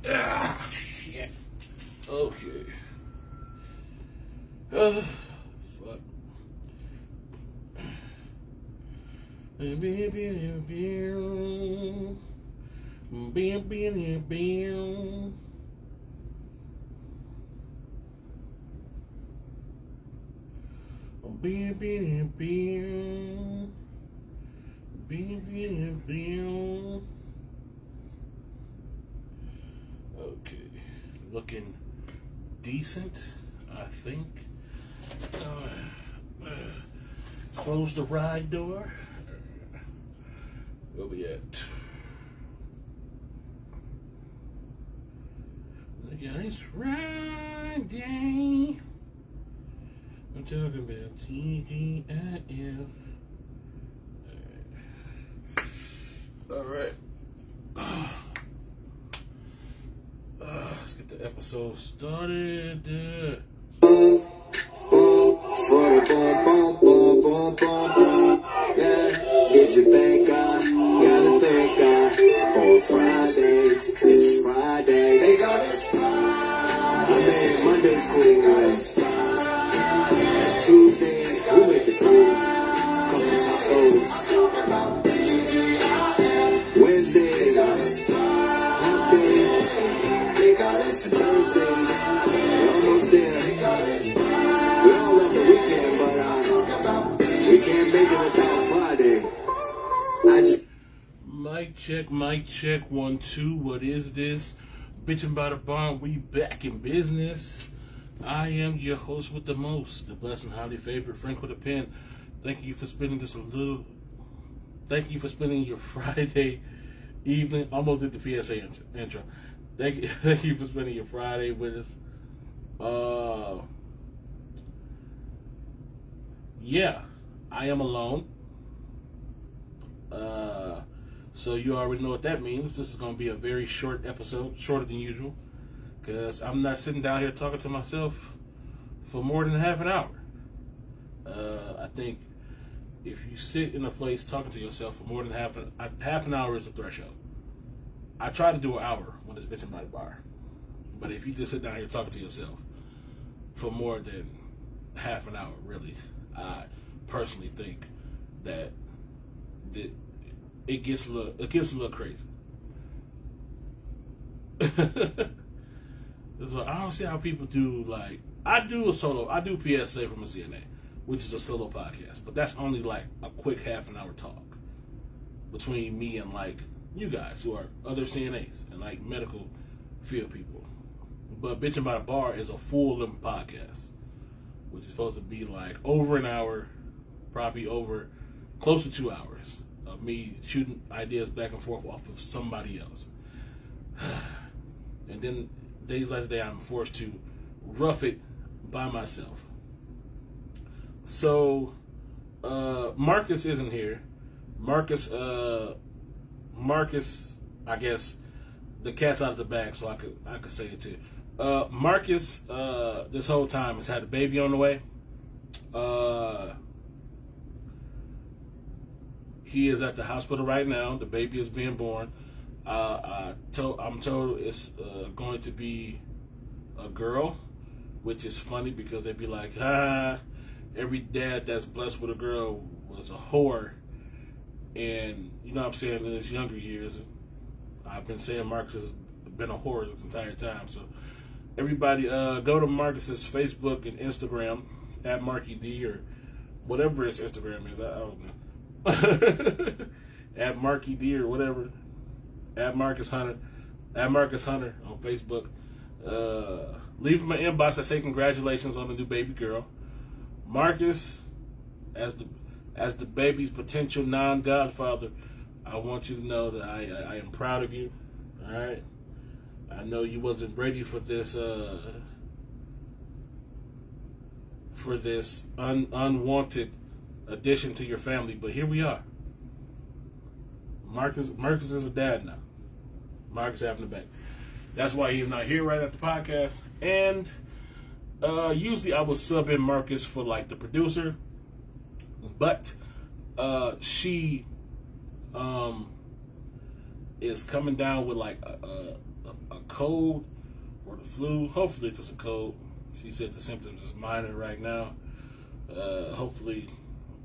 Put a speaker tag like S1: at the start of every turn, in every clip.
S1: Ah, shit. Okay. Fuck. Okay, looking decent, I think. Close the ride door. Where we at? Yeah, it's Friday. I'm talking about TGIF. All right. Let's get the episode started.
S2: Yeah. Did you think I gotta thank God for Fridays? It's Friday. Thank God it's Friday. I mean, Monday's cool. It's Friday. Tuesday, we make it cool. Couple tacos. Wednesday, thank God it's Friday. Thank God it's Thursdays. We're almost there. Thank God it's Friday. We all love the weekend, but we can't make it without Friday.
S1: Mic check, 1, 2. What is this? Bitchin' by the bar. We back in business. I am your host with the most, the blessed and highly favored Frank with a pen. Thank you for spending Thank you for spending your Friday evening. Almost did the PSA intro. Thank you for spending your Friday with us. Yeah, I am alone. So you already know what that means. This is going to be a very short episode, shorter than usual, because I'm not sitting down here talking to myself for more than half an hour. I think if you sit in a place talking to yourself for more than half an hour is a threshold. I try to do an hour when it's Bitchin' by the bar, but if you just sit down here talking to yourself for more than half an hour, really, I personally think that it gets a little crazy. So I don't see how people do, like, I do PSA from a CNA, which is a solo podcast, but that's only like a quick half an hour talk between me and like you guys who are other CNAs and like medical field people. But Bitchin' by the Bar is a full-length podcast, which is supposed to be like over an hour, probably over close to 2 hours of me shooting ideas back and forth off of somebody else. And then days like today, I'm forced to rough it by myself. So Marcus isn't here. Marcus, I guess the cat's out of the bag, so I could say it too. Marcus, this whole time has had a baby on the way. He is at the hospital right now. The baby is being born. I'm told it's going to be a girl, which is funny because they'd be like, every dad that's blessed with a girl was a whore. And, you know what I'm saying, in his younger years, I've been saying Marcus has been a whore this entire time. So everybody go to Marcus's Facebook and Instagram, at Marky D, or whatever his Instagram is. I don't know. At Marky D or whatever. At Marcus Hunter on Facebook. Leave him an inbox. I say congratulations on the new baby girl. Marcus, as the baby's potential non-godfather, I want you to know that I am proud of you. All right. I know you wasn't ready for this unwanted addition to your family, but here we are. Marcus is a dad now. Marcus having a baby. That's why he's not here right at the podcast. And usually I would sub in Marcus for like the producer, but she is coming down with like a cold or the flu. Hopefully it's just a cold. She said the symptoms is minor right now. Hopefully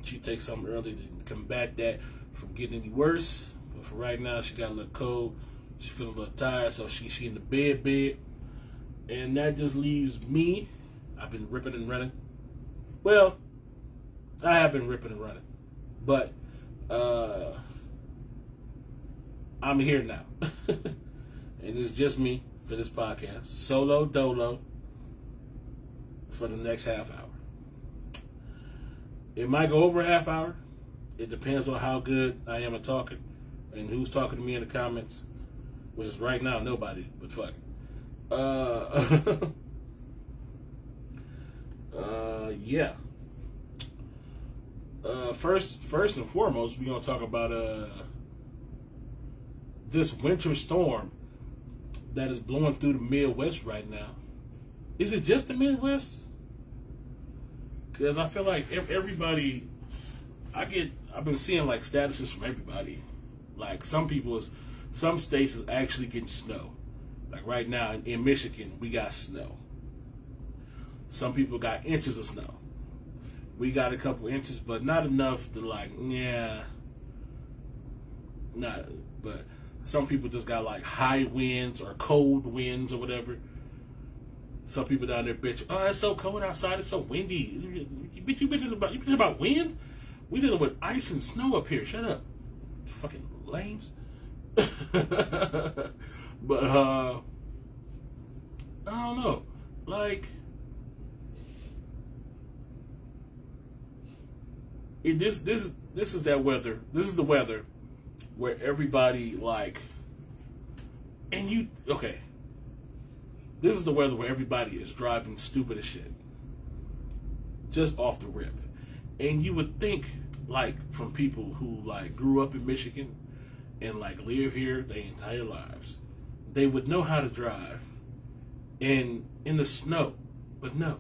S1: she takes something early to combat that from getting any worse. But for right now, she got a little cold. She feeling a little tired, so she in the bed. And that just leaves me. I've been ripping and running. Well, I have been ripping and running. But I'm here now. And it's just me for this podcast. Solo dolo for the next half hour. It might go over a half hour. It depends on how good I am at talking and who's talking to me in the comments, which is right now nobody, but fuck it. Yeah. First and foremost, we're gonna talk about this winter storm that is blowing through the Midwest right now. Is it just the Midwest? Because I feel like everybody, I've been seeing like statuses from everybody. Like some states is actually getting snow. Like right now in Michigan, we got snow. Some people got inches of snow. We got a couple inches, but not enough to like, but some people just got like high winds or cold winds or whatever. Some people down there bitch, oh, it's so cold outside, it's so windy. You bitches about wind? We dealing with ice and snow up here. Shut up. Fucking lames. But I don't know. Like this is that weather. This is the weather where everybody like this is the weather where everybody is driving stupid as shit. Just off the rip. And you would think, like, from people who, like, grew up in Michigan and, like, live here their entire lives, they would know how to drive in the snow. But no.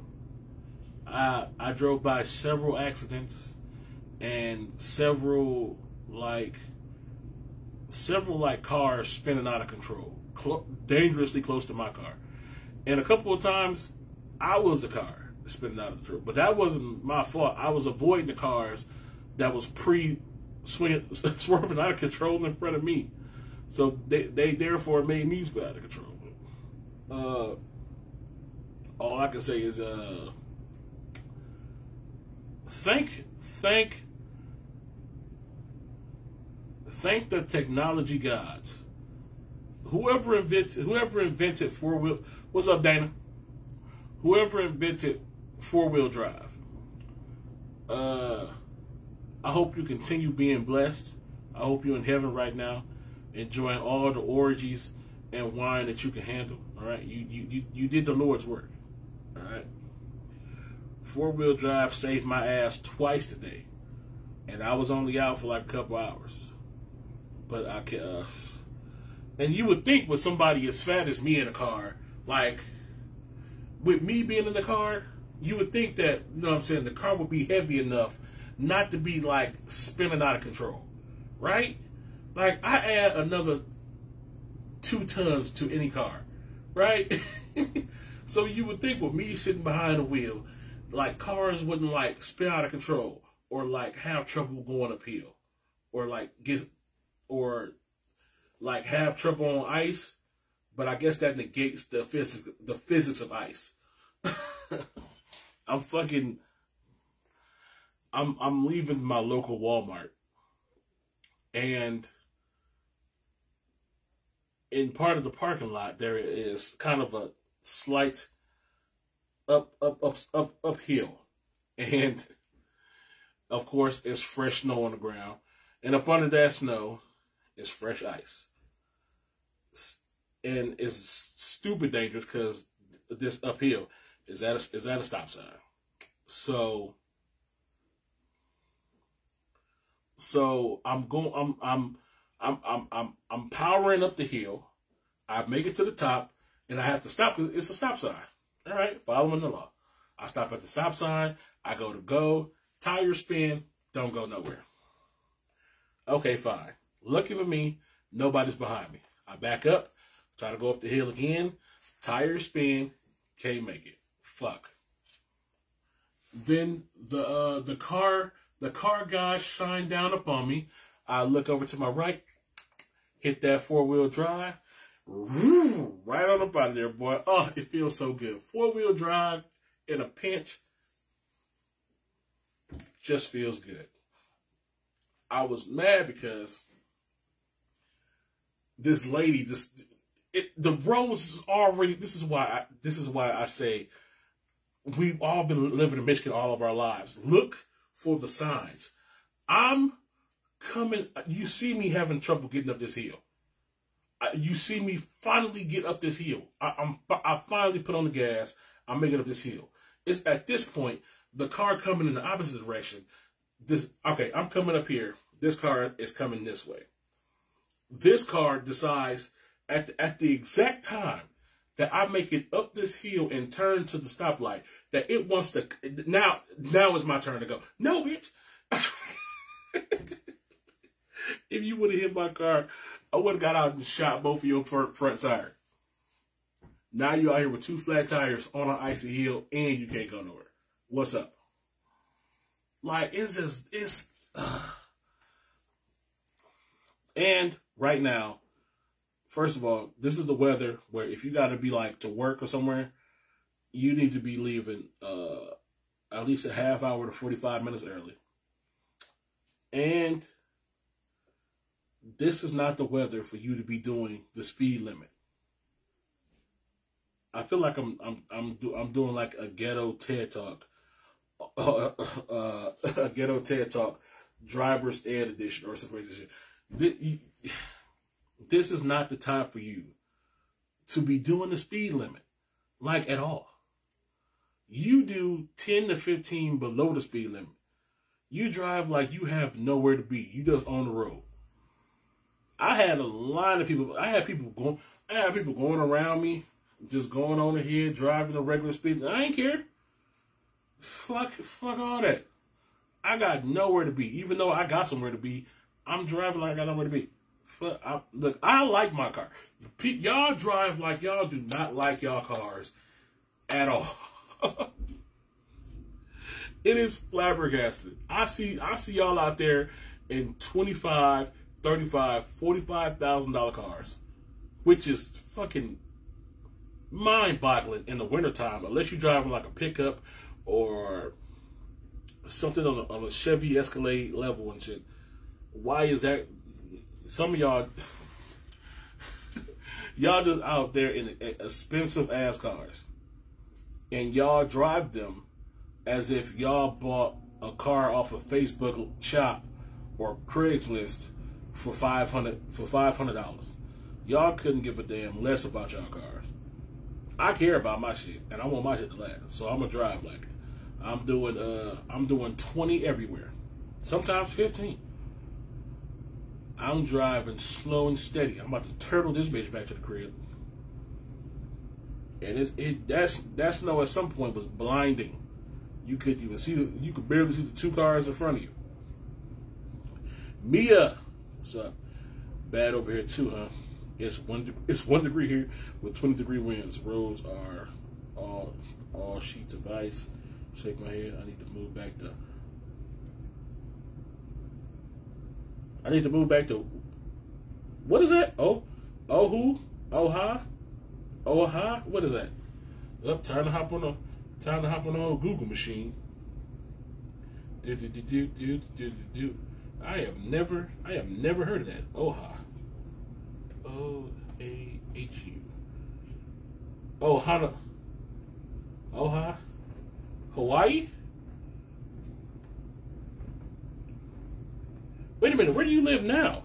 S1: I drove by several accidents and several cars spinning out of control. Dangerously close to my car. And a couple of times, I was the car spinning out of the truck. But that wasn't my fault. I was avoiding the cars that was swerving out of control in front of me. So they therefore made me spin out of control. All I can say is thank the technology gods. Whoever invented four-wheel... What's up, Dana? Whoever invented four-wheel drive. I hope you continue being blessed. I hope you're in heaven right now, enjoying all the orgies and wine that you can handle. All right? You did the Lord's work. All right? Four-wheel drive saved my ass twice today. And I was only out for like a couple hours. But I can... and you would think with somebody as fat as me in a car, like, with me being in the car, you would think that, you know what I'm saying, the car would be heavy enough not to be, like, spinning out of control. Right? Like, I add another 2 tons to any car. Right? So you would think with me sitting behind the wheel, like, cars wouldn't, like, spin out of control or, like, have trouble going uphill or, like, have trouble on ice, but I guess that negates the physics of ice. I'm leaving my local Walmart, and in part of the parking lot there is kind of a slight uphill, and of course it's fresh snow on the ground, and up under that snow is fresh ice. And it's stupid dangerous because this uphill is at a stop sign. So I'm powering up the hill. I make it to the top, and I have to stop because it's a stop sign. All right, following the law. I stop at the stop sign. I go, tire spin, don't go nowhere. Okay, fine. Lucky for me, nobody's behind me. I back up, Try to go up the hill again. Tires spin. Can't make it. Fuck. Then the car guy shined down upon me. I look over to my right. Hit that 4-wheel drive. Right on up out of there, boy. Oh, it feels so good. 4-wheel drive in a pinch. Just feels good. I was mad because this lady, the roads is already. This is why I say we've all been living in Michigan all of our lives. Look for the signs. I'm coming. You see me having trouble getting up this hill. You see me finally get up this hill. I finally put on the gas. I'm making up this hill. It's at this point the car coming in the opposite direction. I'm coming up here. This car is coming this way. This car decides at the exact time that I make it up this hill and turn to the stoplight that it wants to. Now it's my turn to go. No, bitch. If you would have hit my car, I would have got out and shot both of your front tires. Now you out here with 2 flat tires on an icy hill and you can't go nowhere. What's up? Like, it's and right now, first of all, this is the weather where if you got to be like to work or somewhere, you need to be leaving at least a half hour to 45 minutes early. And this is not the weather for you to be doing the speed limit. I feel like I'm doing like a ghetto TED talk, a ghetto TED talk, driver's ed edition or something like this. This is not the time for you to be doing the speed limit, like at all. You do 10 to 15 below the speed limit. You drive like you have nowhere to be. You just on the road. I had a line of people. I had people going around me, just going on ahead, driving a regular speed. I ain't care. Fuck all that. I got nowhere to be. Even though I got somewhere to be, I'm driving like I got nowhere to be. Look, I like my car. Y'all drive like y'all do not like y'all cars at all. It is flabbergasted. I see y'all out there in $25,000, $35,000, $45,000 cars, which is fucking mind-boggling in the wintertime, unless you're driving like a pickup or something on a Chevy Escalade level and shit. Why is that? Some of y'all just out there in expensive ass cars, and y'all drive them as if y'all bought a car off of Facebook Shop or Craigslist for $500. Y'all couldn't give a damn less about y'all cars. I care about my shit, and I want my shit to last, so I'm gonna drive like it. I'm doing 20 everywhere, sometimes 15. I'm driving slow and steady. I'm about to turtle this bitch back to the crib. And that snow at some point was blinding. You could barely see the 2 cars in front of you. Mia, what's up? Bad over here too, huh? It's 1 degree here with 20-degree winds. Roads are all sheets of ice. Shake my head. I need to move back to. What is that? Who? Ha? What is that? Up, time to hop on the old Google machine. I have never heard of that. Oha. O-A-H-U. Ohana. Oha. Hawaii? Wait a minute, where do you live now?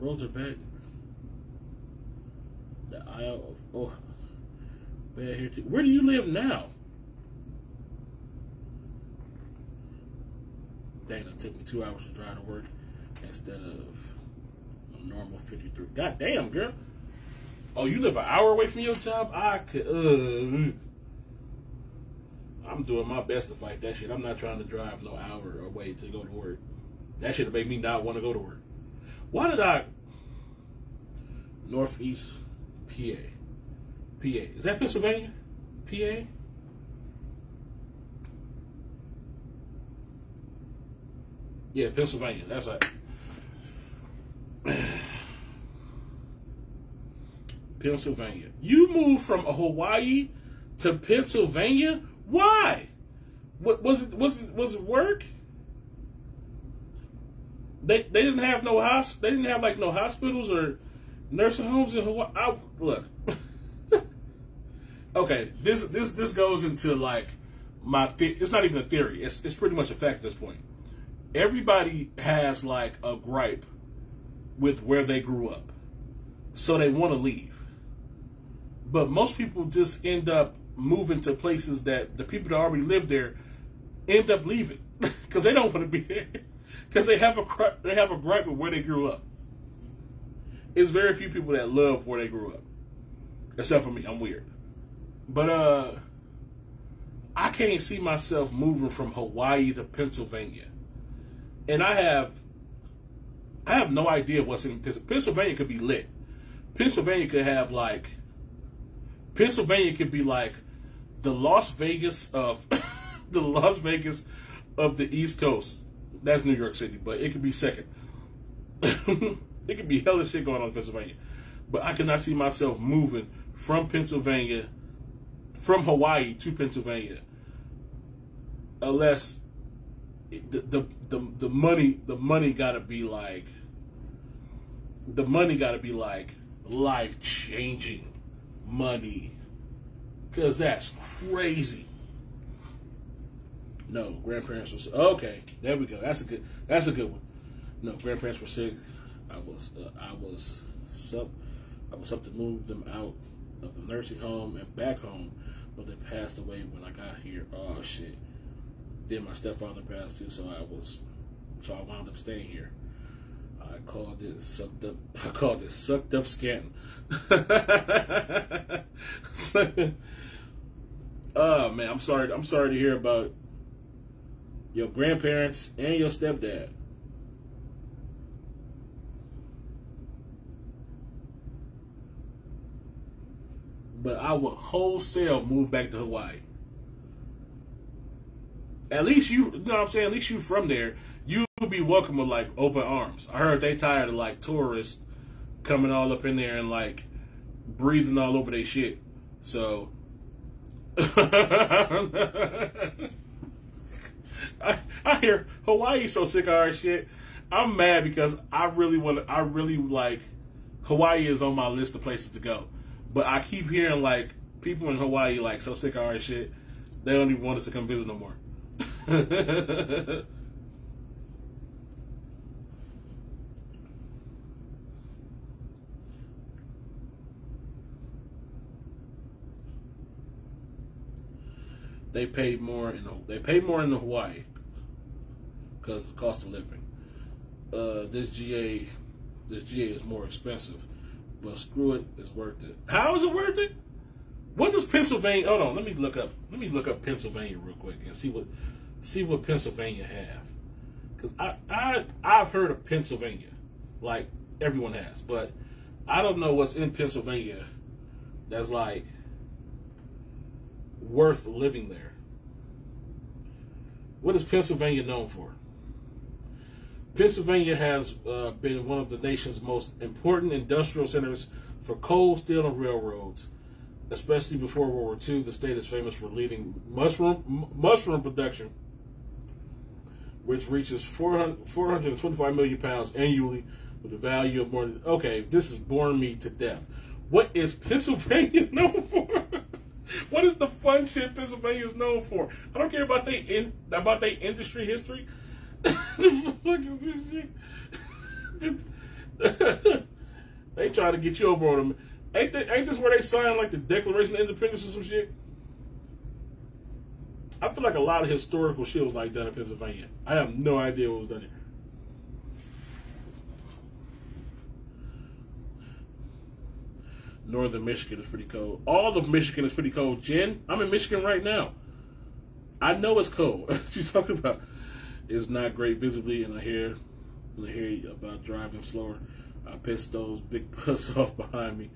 S1: Roads are bad. The Isle of Oha. Bad here too. Where do you live now? Dang, it took me 2 hours to drive to work instead of a normal 53. God damn, girl. Oh, you live an hour away from your job? I'm doing my best to fight that shit. I'm not trying to drive no hour away to go to work. That should have made me not want to go to work. Why did I Northeast PA. PA. Is that Pennsylvania? PA? Yeah, Pennsylvania. That's right. Pennsylvania. You moved from Hawaii to Pennsylvania? Why? What was it? Was it work? They didn't have no they didn't have like no hospitals or nursing homes in Hawaii. Look. Okay, this goes into like it's not even a theory. It's pretty much a fact at this point. Everybody has like a gripe with where they grew up, so they want to leave. But most people just end up moving to places that the people that already live there end up leaving because they don't want to be there because they have a gripe with where they grew up. It's very few people that love where they grew up, except for me. I'm weird, but I can't see myself moving from Hawaii to Pennsylvania, and I have no idea what's in Pennsylvania. Could be lit. Pennsylvania could have like. Pennsylvania could be like the Las Vegas of the Las Vegas of the East Coast. That's New York City, but it could be second. It could be hella shit going on in Pennsylvania. But I cannot see myself moving from Pennsylvania, from Hawaii to Pennsylvania, unless the money gotta be like life changing money, because that's crazy. No, grandparents were sick. Okay, there we go. That's a good one. No, grandparents were sick. I was up to move them out of the nursing home and back home, but they passed away when I got here. Oh shit. Then my stepfather passed too, so I wound up staying here. I called it sucked up scanting. Oh man, I'm sorry to hear about your grandparents and your stepdad. But I would wholesale move back to Hawaii. At least you know what I'm saying? At least you from there. You'll be welcome with like open arms. I heard they tired of like tourists coming all up in there and like breathing all over their shit. So I hear Hawaii's so sick of our shit. I'm mad because I really like Hawaii is on my list of places to go. But I keep hearing like people in Hawaii like so sick of our shit, they don't even want us to come visit no more. They pay more in Hawaii because of the cost of living. This GA is more expensive, but screw it, it's worth it. How is it worth it? What does Pennsylvania? Hold on, let me look up Pennsylvania real quick and see what Pennsylvania have. Because I've heard of Pennsylvania, like everyone has, but I don't know what's in Pennsylvania that's like worth living there. What is Pennsylvania known for? Pennsylvania has been one of the nation's most important industrial centers for coal, steel, and railroads. Especially before World War II, the state is famous for leading mushroom production, which reaches 425 million pounds annually with a value of more than... Okay, this is boring me to death. What is Pennsylvania known for? What is the fun shit Pennsylvania is known for? I don't care about their industry history. The fuck is this shit? They try to get you over on them. Ain't this where they sign like the Declaration of Independence or some shit? I feel like a lot of historical shit was like done in Pennsylvania. I have no idea what was done here. Northern Michigan is pretty cold. All of Michigan is pretty cold. Jen, I'm in Michigan right now. I know it's cold. What you talking about? It's not great visibly, and I hear about driving slower. I pissed those big butts off behind me.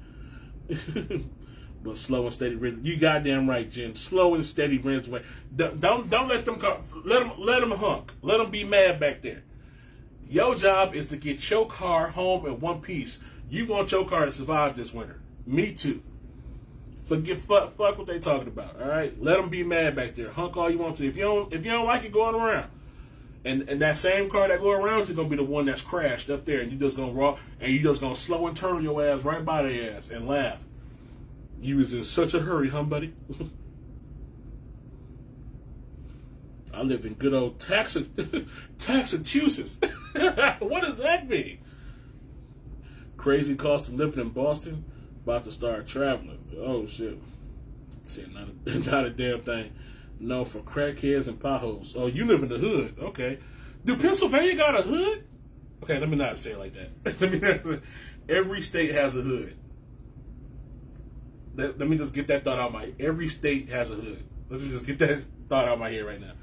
S1: But slow and steady wins. You goddamn right, Jen. Slow and steady wins the way. Don't let them let them hunk. Let them be mad back there. Your job is to get your car home in one piece. You want your car to survive this winter. Me too. Fuck what they talking about. All right, let them be mad back there. Hunk all you want to. If you don't like it going around, and that same car that go around is gonna be the one that's crashed up there, and you just gonna slow and turn your ass right by their ass and laugh. You was in such a hurry, huh, buddy? I live in good old Massachusetts. What does that mean? Crazy cost of living in Boston. About to start traveling. Oh shit! Said not a damn thing. No, for crackheads and potholes. Oh, you live in the hood. Okay. Do Pennsylvania got a hood? Okay, let me not say it like that. Every state has a hood. Let me just get that thought out of my. Every state has a hood. Let me just get that thought out of my head right now.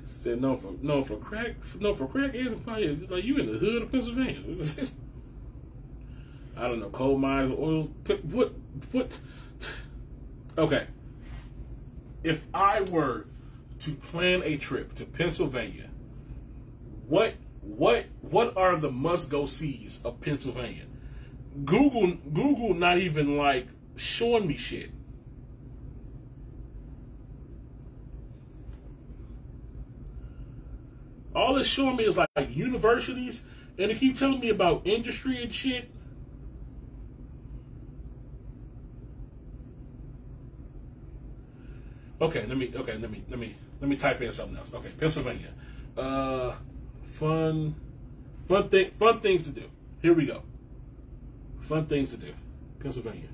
S1: Said no for crackheads and potholes. Like, you in the hood of Pennsylvania? I don't know, coal mines, oils. What? Okay. If I were to plan a trip to Pennsylvania, what are the must-go-sees of Pennsylvania? Google not even like showing me shit. All it's showing me is like universities, and they keep telling me about industry and shit. Okay, let me type in something else. Okay, Pennsylvania. Fun things to do. Here we go. Fun things to do. Pennsylvania.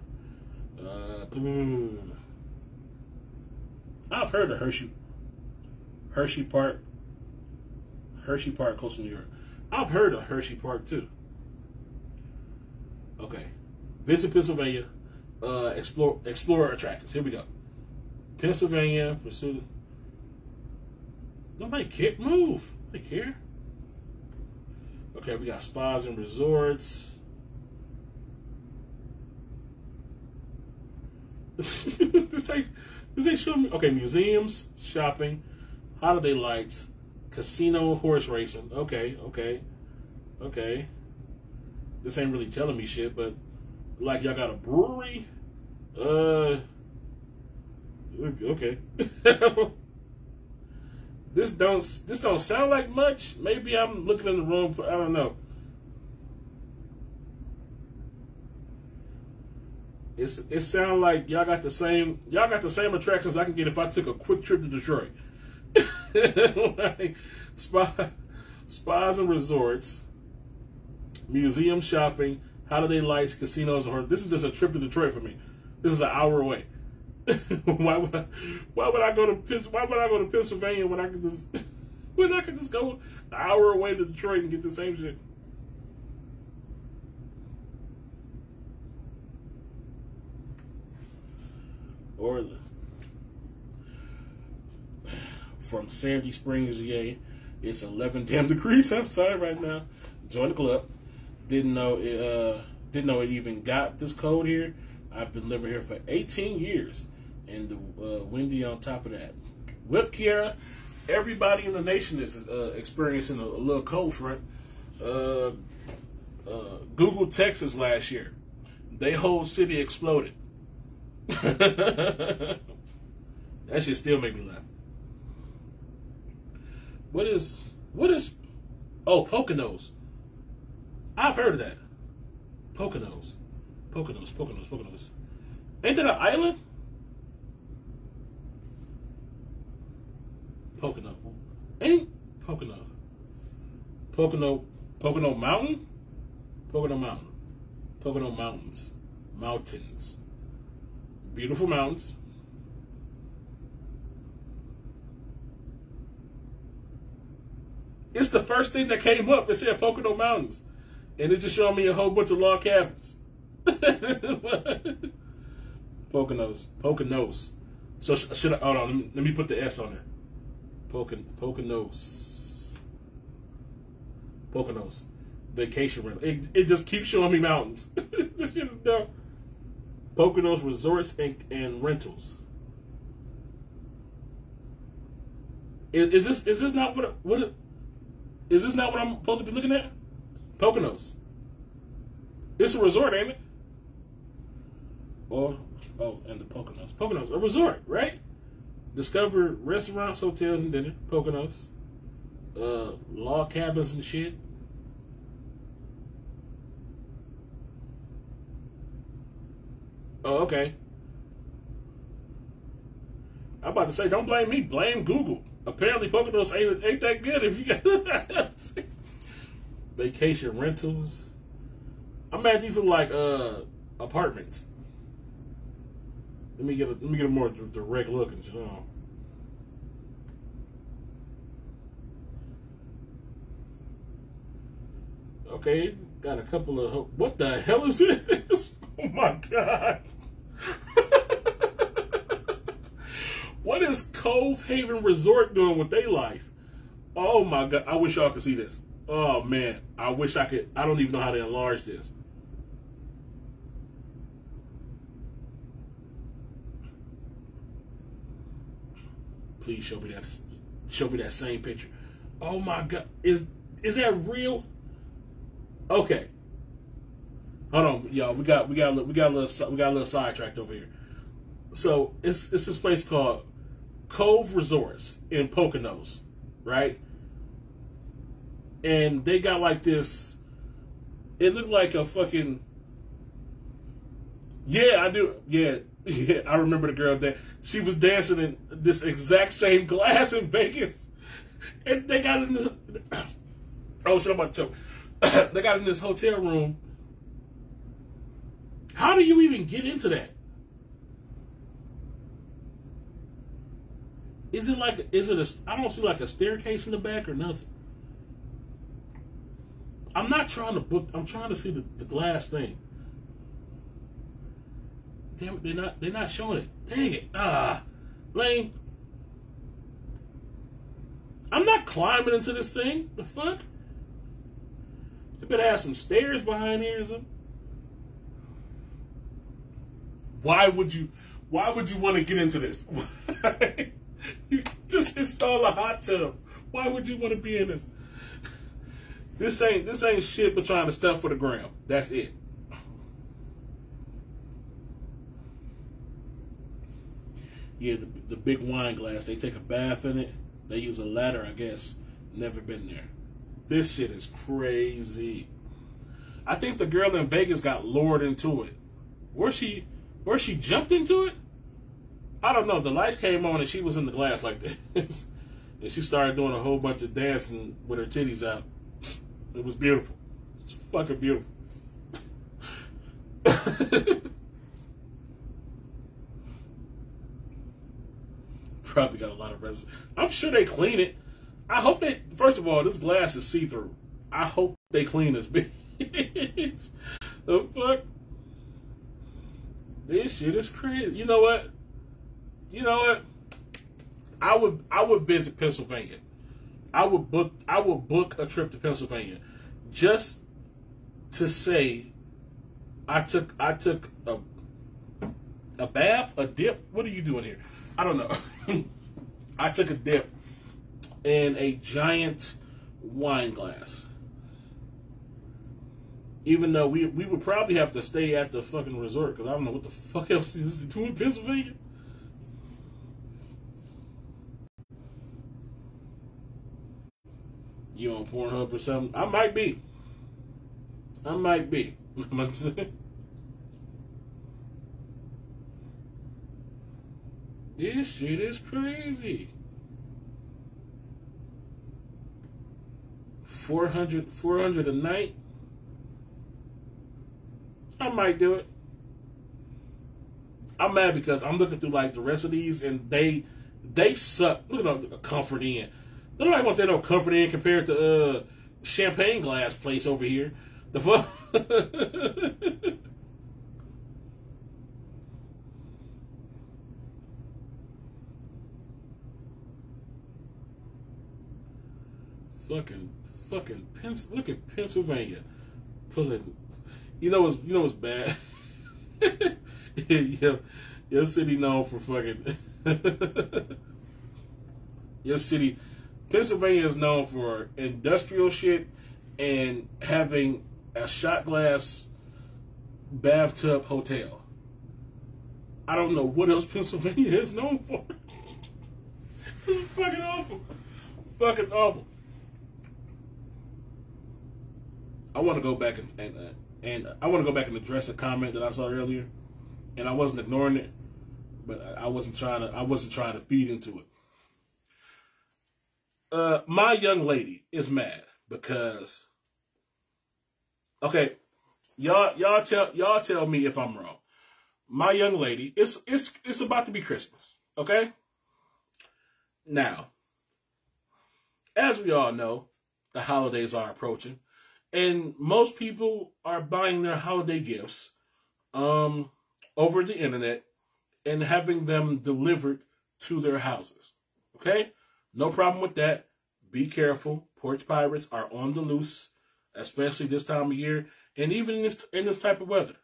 S1: I've heard of Hershey Park, close to New York. I've heard of Hershey Park too. Okay, visit Pennsylvania. Explore attractions. Here we go. Pennsylvania, pursue. Nobody care. Move. Nobody care. Okay, we got spas and resorts. this ain't showing me. Okay, museums, shopping, holiday lights, casino, horse racing. Okay. This ain't really telling me shit, but like y'all got a brewery. Okay. This don't sound like much. Maybe I'm looking in the wrong. I don't know. It sounds like y'all got the same attractions I can get if I took a quick trip to Detroit. Like spas and resorts, museum shopping, holiday lights, casinos, or this is just a trip to Detroit for me. This is an hour away. Why would I go to Pennsylvania when I could just go an hour away to Detroit and get the same shit? Or from Sandy Springs, yay, it's 11 damn degrees outside right now. Join the club. Didn't know it even got this cold here. I've been living here for 18 years. And the windy on top of that. Whip Kiara, everybody in the nation is experiencing a little cold front. Google, Texas last year. They whole city exploded. That shit still make me laugh. What is Poconos? I've heard of that. Poconos. Ain't that an island? Pocono. Ain't Pocono. Pocono Mountain? Pocono Mountain. Pocono Mountains. Mountains. Beautiful mountains. It's the first thing that came up. It said Pocono Mountains. And it just showed me a whole bunch of log cabins. Poconos. So should I, hold on, let me put the S on there. Poconos. Vacation rental. It just keeps showing me mountains. This shit is dumb. Poconos resorts and rentals. Is this not what is this not what I'm supposed to be looking at? Poconos. It's a resort, ain't it? Oh, and the Poconos. Poconos, a resort, right? Discover restaurants, hotels, and dinner. Poconos. Log cabins and shit. Oh, okay. I'm about to say, don't blame me. Blame Google. Apparently, Poconos ain't that good if you got vacation rentals. I'm mad these are like apartments. Let me get a more direct look and you know. Okay, got a couple of what the hell is this? Oh my god. What is Cove Haven Resort doing with their life? Oh my god, I wish y'all could see this. Oh man, I wish I could. I don't even know how to enlarge this. Please show me that same picture. Oh my god, is that real? Okay. Hold on, y'all. We got a little sidetracked over here. So it's this place called Cove Resorts in Poconos, right? And they got like this. It looked like a fucking. Yeah, I do. Yeah, I remember the girl that she was dancing in this exact same glass in Vegas, and they got in the. Oh shit! I'm about to choke. They got in this hotel room. How do you even get into that? Is it a? I don't see like a staircase in the back or nothing. I'm not trying to book. I'm trying to see the glass thing. Damn it, they're not showing it. Dang it. Lane. I'm not climbing into this thing. The fuck? They better have some stairs behind here or something. Why would you want to get into this? You just install a hot tub. Why would you want to be in this? This ain't shit but trying to stuff for the gram. That's it. Yeah, the big wine glass. They take a bath in it. They use a ladder, I guess. Never been there. This shit is crazy. I think the girl in Vegas got lured into it. Where she jumped into it? I don't know. The lights came on and she was in the glass like this. And she started doing a whole bunch of dancing with her titties out. It was beautiful. It's fucking beautiful. Probably got a lot of residue. I'm sure they clean it. I hope they, first of all, this glass is see-through. I hope they clean this bitch. The fuck? This shit is crazy. You know what? I would visit Pennsylvania. I would book a trip to Pennsylvania just to say I took a bath, a dip. What are you doing here? I don't know. I took a dip in a giant wine glass. Even though we would probably have to stay at the fucking resort because I don't know what the fuck else is to do in Pennsylvania. You on Pornhub or something? I might be. This shit is crazy. 400 a night. I might do it. I'm mad because I'm looking through like the rest of these and they suck. Look at the Comfort Inn. Nobody wants that no Comfort Inn compared to champagne glass place over here. The fuck. Fucking look at Pennsylvania pulling. You know what's bad. Your city known for fucking. Your city, Pennsylvania is known for industrial shit and having a shot glass bathtub hotel. I don't know what else Pennsylvania is known for. It's fucking awful. Fucking awful. I want to go back and I want to go back and address a comment that I saw earlier, and I wasn't ignoring it, but I wasn't trying to feed into it. My young lady is mad because, okay, y'all tell me if I'm wrong. My young lady, it's about to be Christmas, okay? Now, as we all know, the holidays are approaching, and most people are buying their holiday gifts over the internet and having them delivered to their houses. Okay? No problem with that. Be careful. Porch pirates are on the loose, especially this time of year, and even in this type of weather.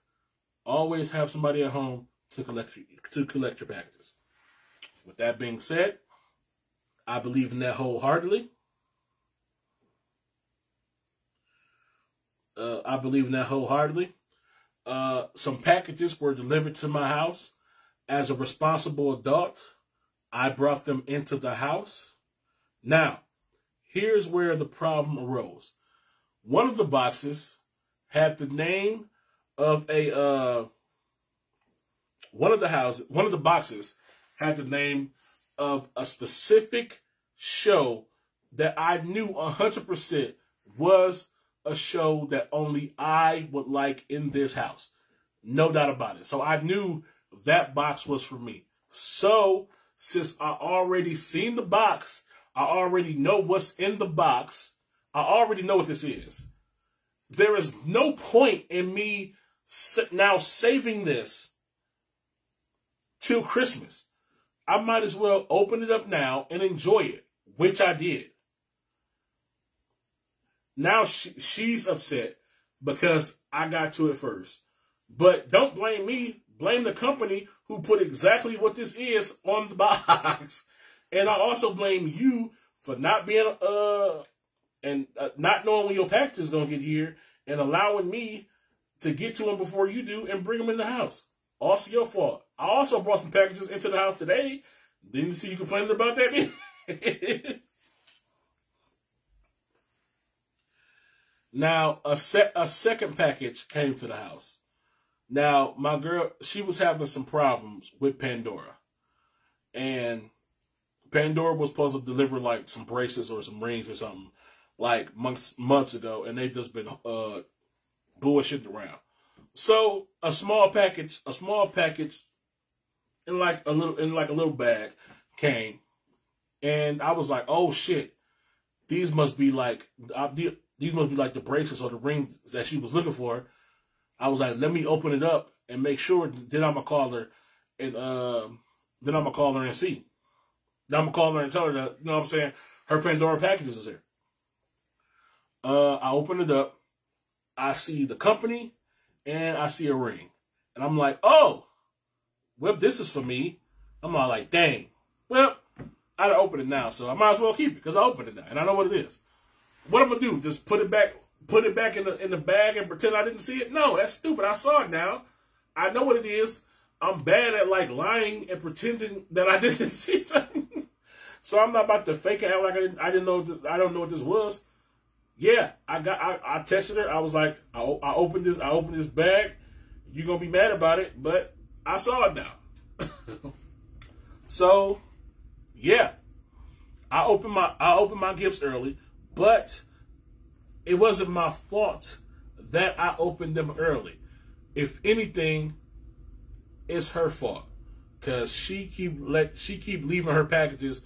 S1: Always have somebody at home to collect your packages. With that being said, I believe in that wholeheartedly. Some packages were delivered to my house. As a responsible adult, I brought them into the house. Now, here's where the problem arose. One of the boxes had the name of one of the boxes had the name of a specific show that I knew 100% was a show that only I would like in this house. No doubt about it. So I knew that box was for me. So since I already seen the box, I already know what's in the box, I already know what this is. There is no point in me now saving this till Christmas. I might as well open it up now and enjoy it, which I did. Now she's upset because I got to it first. But don't blame me. Blame the company who put exactly what this is on the box. And I also blame you for not being not knowing when your package is going to get here and allowing me to get to them before you do and bring them in the house. Also your fault. I also brought some packages into the house today. Didn't you see you complaining about that? Now, a second package came to the house. Now, my girl, she was having some problems with Pandora. And Pandora was supposed to deliver like some bracelets or some rings or something like months ago, and they've just been bullshitting around. So a small package in like a little bag came, and I was like, oh shit, these must be like the bracelets or the rings that she was looking for. I was like, let me open it up and make sure. Then I'm gonna call her and see. Then I'm gonna call her and tell her that, you know what I'm saying, her Pandora packages is here. I open it up. I see the company and I see a ring. And I'm like, oh, well, this is for me. I'm all like, dang. Well, I gotta open it now, so I might as well keep it because I opened it now and I know what it is. What I'm gonna do? Just put it back in the bag and pretend I didn't see it? No, that's stupid. I saw it now. I know what it is. I'm bad at like lying and pretending that I didn't see something. So I'm not about to fake it out like I didn't know. I don't know what this was. Yeah, I texted her. I was like, I opened this bag. You're gonna be mad about it, but I saw it now. So yeah, I opened my gifts early, but it wasn't my fault that I opened them early. If anything, it's her fault because she keep leaving her packages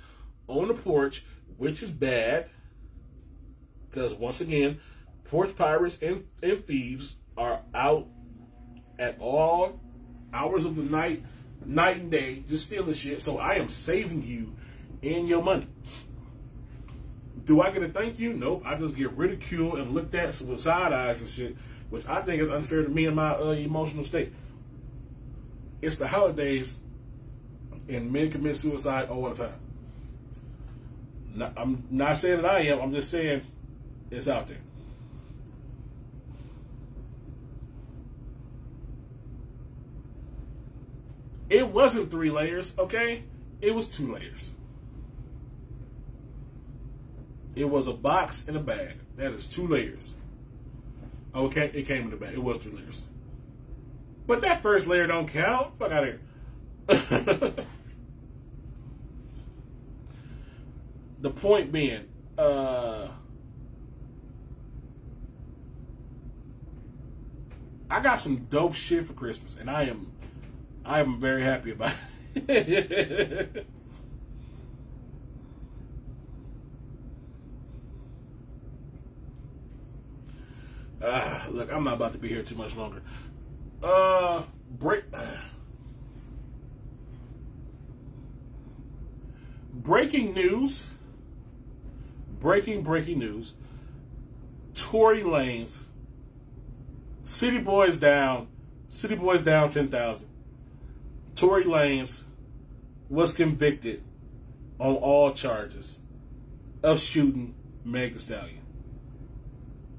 S1: on the porch, which is bad. Because once again, porch pirates and thieves are out at all hours of the night and day, just stealing shit. So I am saving you and your money. Do I get a thank you? Nope. I just get ridiculed and looked at with side eyes and shit, which I think is unfair to me and my emotional state. It's the holidays, and men commit suicide all the time. I'm not saying that I am. I'm just saying it's out there. It wasn't 3 layers, okay? It was 2 layers. It was a box and a bag. That is 2 layers. Okay, it came in the bag. It was 3 layers. But that first layer don't count. Fuck out of here. The point being, I got some dope shit for Christmas, and I am very happy about it. Look, I'm not about to be here too much longer. Breaking news. Breaking news. Tory Lanez. City Boys down 10,000. Tory Lanez was convicted on all charges of shooting Meg Thee Stallion.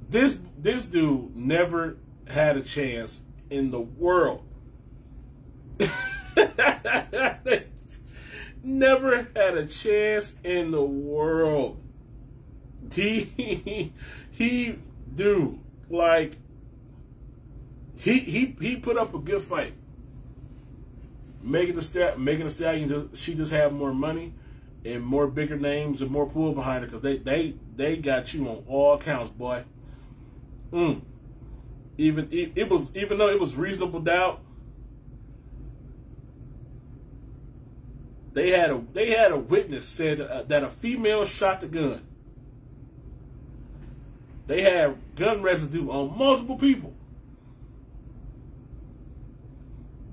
S1: This dude never had a chance in the world. Never had a chance in the world. He put up a good fight. Megan Thee Stallion, she just had more money and more bigger names and more pull behind her, because they got you on all counts, boy. Even though it was reasonable doubt, they had a witness said that a female shot the gun. They had gun residue on multiple people,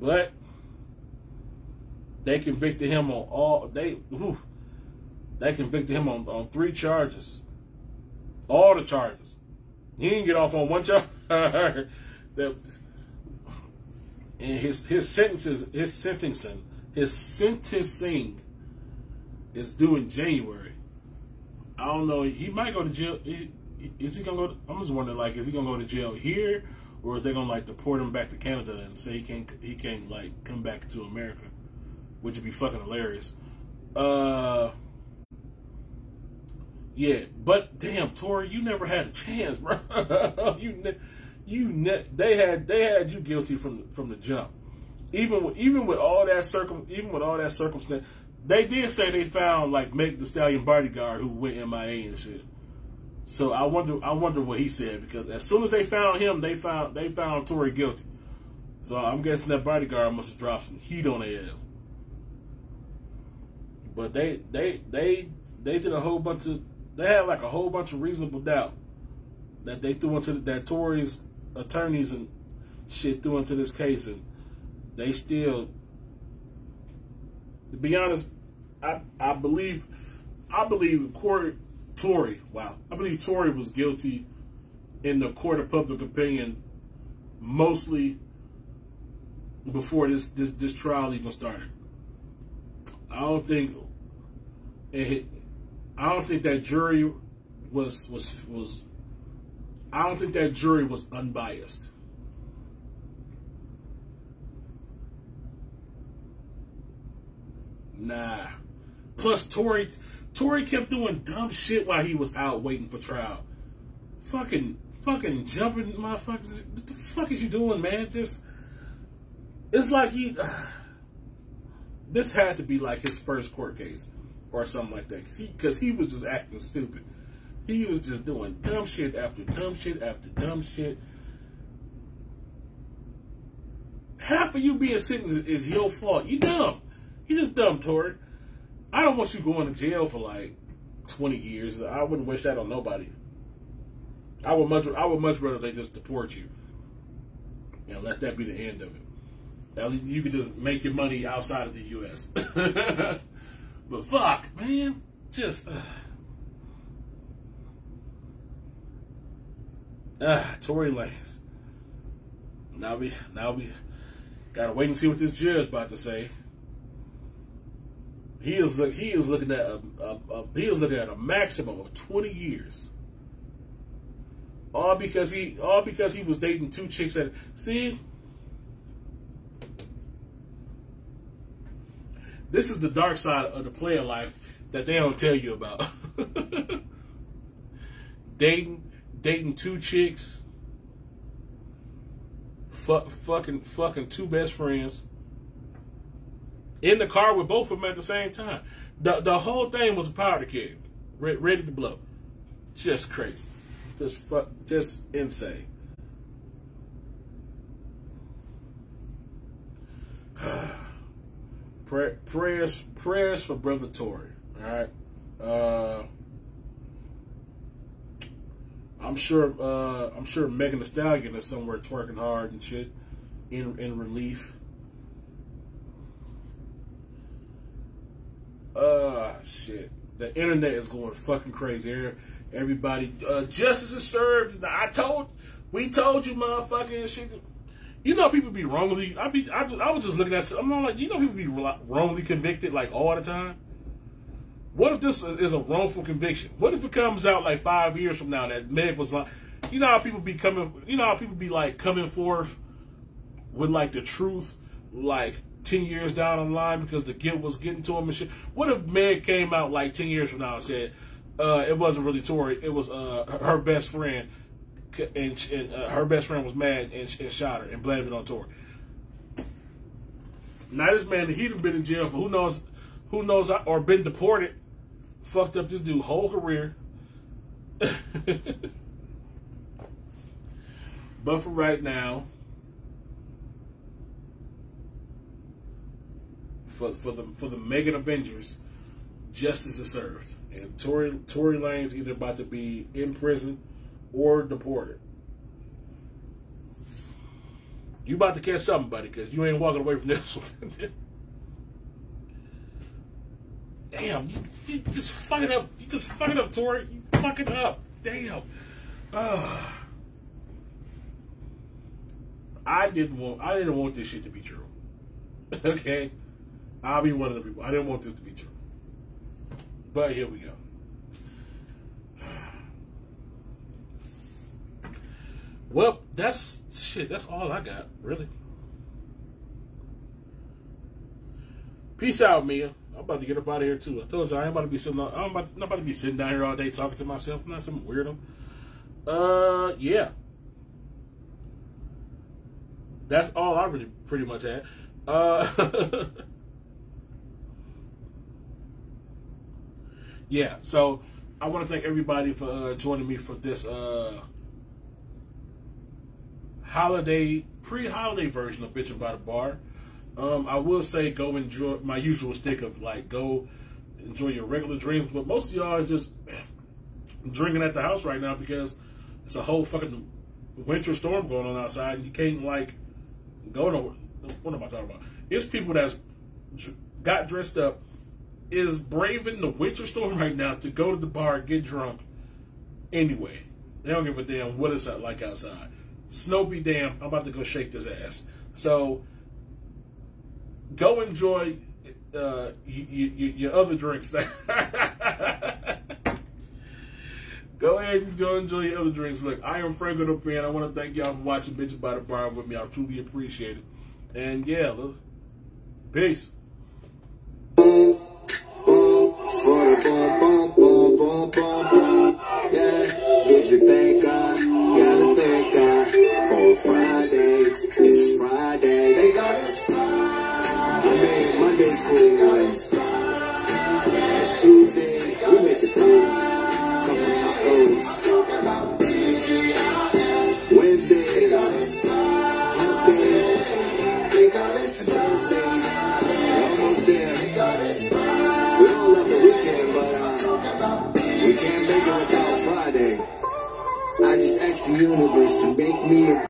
S1: but they convicted him on they convicted him on 3 charges, all the charges. He didn't get off on 1 charge. And his sentencing is due in January. I don't know. He might go to jail. Is he gonna go? I'm just wondering, like, is he gonna go to jail here, or is they gonna like deport him back to Canada and say he can't like come back to America, which would be fucking hilarious. Yeah, but damn, Tory, you never had a chance, bro. They had you guilty from the jump. Even with all that circumstance, they did say they found like Meg Thee Stallion bodyguard who went MIA and shit. So I wonder what he said, because as soon as they found him, they found Tory guilty. So I'm guessing that bodyguard must have dropped some heat on their ass. But they did a whole bunch of, they had like a whole bunch of reasonable doubt that they threw into that Tory's attorneys and shit threw into this case, and they still, to be honest, I believe Tory was guilty in the court of public opinion, mostly before this trial even started. I don't think that jury was I don't think that jury was unbiased. Nah. Plus, Tory kept doing dumb shit while he was out waiting for trial. Fucking jumping motherfuckers. What the fuck is you doing, man? It's like this had to be like his first court case or something like that. Because he was just acting stupid. He was just doing dumb shit after dumb shit after dumb shit. Half of you being sentenced is your fault. You dumb. You just dumb, Tory. I don't want you going to jail for like 20 years. I wouldn't wish that on nobody. I would much rather they just deport you and let that be the end of it. At least you can just make your money outside of the U.S. But fuck, man, just Tory Lanez. Now we gotta wait and see what this judge about to say. He is looking at a maximum of 20 years. All because he was dating two chicks that see. This is the dark side of the player life that they don't tell you about. dating two chicks, fucking two best friends, in the car with both of them at the same time. The whole thing was a powder keg, ready to blow. Just crazy, just insane. Prayers for brother Tory. All right. I'm sure Megan Thee Stallion is somewhere twerking hard and shit in relief. Shit. The internet is going fucking crazy. Everybody, justice is served. We told you, motherfucking shit. You know, people be wrongly. I was just looking at. I'm like, you know, people be wrongly convicted like all the time. What if this is a wrongful conviction? What if it comes out like 5 years from now that Meg was like, you know how people be coming. You know how people be like coming forth with like the truth, like 10 years down the line because the guilt was getting to him and shit. What if Meg came out like 10 years from now and said it wasn't really Tory, it was her best friend. And her best friend was mad and shot her and blamed it on Tory. Now this man, he done been in jail for who knows, or been deported, fucked up this dude's whole career. But for right now, for the Megan Avengers, justice is served, and Tory Lanez either about to be in prison or deported. You about to catch something, buddy, because you ain't walking away from this one. Damn, you just fuck it up. You just fuck it up, Tory. You fuck it up. Damn. I didn't want this shit to be true. Okay? I'll be one of the people. I didn't want this to be true. But here we go. Well, that's all I got, really. Peace out, Mia. I'm about to get up out of here too. I told you I ain't about to be sitting. I'm not about to be sitting down here all day talking to myself. I'm not some weirdo. Yeah. That's all I really pretty much had. Yeah. So I want to thank everybody for joining me for this pre-holiday version of Bitchin' by the Bar. I will say go enjoy my usual stick of like go enjoy your regular drinks, but most of y'all are just drinking at the house right now because it's a whole fucking winter storm going on outside and you can't like go nowhere. What am I talking about? It's people that's got dressed up, is braving the winter storm right now to go to the bar, get drunk anyway. They don't give a damn what it's like outside. Snow be damn, I'm about to go shake this ass. So, go enjoy your other drinks. Go ahead and go enjoy your other drinks. Look, I am Franco the Fan. I want to thank y'all for watching Bitchin' by the Bar with me. I truly appreciate it. And yeah, look, peace.
S2: Did you thank God? Gotta thank God for Fridays. It's Friday. Thank God it's Friday. I mean, Monday's cool. It's Friday. Tuesday, we make it through. Couple tacos. Wednesday, thank God it's Friday. Thank God it's Thursdays. Almost there. Thank God it's Friday. We don't love the weekend, but we can't make it without Friday. I just asked the universe to make me a